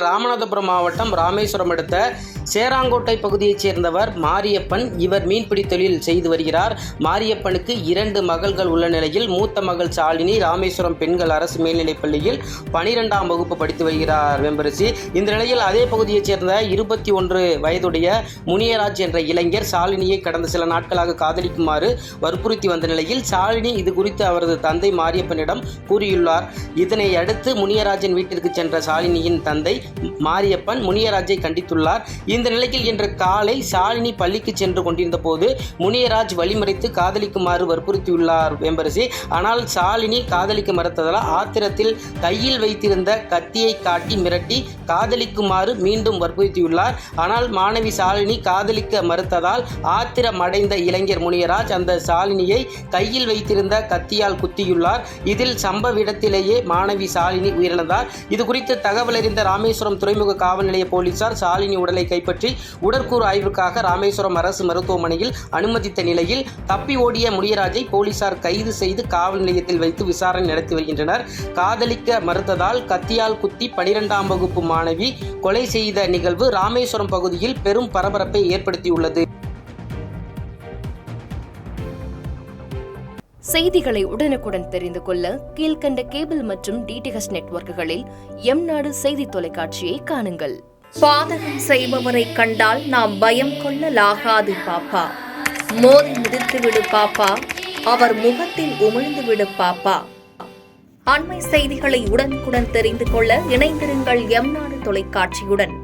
ராமநாதபுரம் மாவட்டம் ராமேஸ்வரம் அடுத்த சேராங்கோட்டை பகுதியைச் சேர்ந்தவர் மாரியப்பன். இவர் மீன்பிடி தொழில் செய்து வருகிறார். மாரியப்பனுக்கு 2 மகள்கள் உள்ள நிலையில் மூத்த மகள் சாலினி ராமேஸ்வரம் பெண்கள் அரசு மேல்நிலைப் பள்ளியில் 12ஆம் வகுப்பு படித்து வருகிறார் வெம்பரசி. இந்த நிலையில் அதே பகுதியைச் சேர்ந்த 21 வயதுடைய முனியராஜ் என்ற இளைஞர் சாலினியை கடந்த சில நாட்களாக காதலிக்குமாறு வற்புறுத்தி வந்த நிலையில் சாலினி இது குறித்து அவரது தந்தை மாரியப்பனிடம் கூறியுள்ளார். இதனை அடுத்து முனியராஜின் வீட்டிற்கு சென்ற சாலினியின் தந்தை மாரியப்பன் முனியராஜை கண்டித்துள்ளார். இந்த நிலையில் இன்று காலை சாலினி பள்ளிக்கு சென்று கொண்டிருந்த போது முனியராஜ் வழிமறைத்து காதலிக்குமாறு வற்புறுத்தியுள்ளார் வெம்பரசி. ஆனால் சாலினி காதலிக்க மறுத்ததால் ஆத்திரத்தில் கையில் வைத்திருந்த கத்தியை காட்டி மிரட்டி காதலிக்குமாறு மீண்டும் வற்புறுத்தியுள்ளார். ஆனால் மாணவி சாலினி காதலிக்க மறுத்ததால் ஆத்திரமடைந்த இளைஞர் முனியராஜ் அந்த சாலினியை கையில் வைத்திருந்த கத்தியால் குத்தியுள்ளார். இதில் சம்பவ இடத்திலேயே மாணவி சாலினி உயிரிழந்தார். இது குறித்து தகவல் அறிந்த ராமேஸ்வரம் துறைமுக காவல் நிலைய போலீசார் சாலினி உடலை கைப்பற்றி உடற்கூறு ஆய்வுக்காக ராமேஸ்வரம் அரசு மருத்துவமனையில் அனுமதித்த நிலையில் தப்பி ஓடிய முனியராஜை போலீசார் கைது செய்து காவல் நிலையத்தில் வைத்து விசாரணை நடத்தி வருகின்றனர். காதலிக்க மறுத்ததால் கத்தியால் குத்தி 12ஆம் வகுப்பு மாணவி கொலை செய்த நிகழ்வு ராமேஸ்வரம் பகுதியில் பெரும் பரபரப்பை ஏற்படுத்தியுள்ளது. செய்திகளை உடனுக்குடன் தெரிந்து கொள்ள கீழ்கண்ட கேபிள் மற்றும் டிடிஎச் நெட்வொர்க்குகளில் எம்நாடு செய்தி தொலைக்காட்சியை காணுங்கள். பாதகம் செய்பவரை கண்டால் நாம் பயம் கொள்ளலாகாது பாப்பா. மோதி மிதித்துவிடு பாப்பா, அவர் முகத்தில் உமிழ்ந்துவிடு பாப்பா. அண்மை செய்திகளை உடனுக்குடன் தெரிந்து கொள்ள இணைந்திருங்கள் எம்நாடு தொலைக்காட்சியுடன்.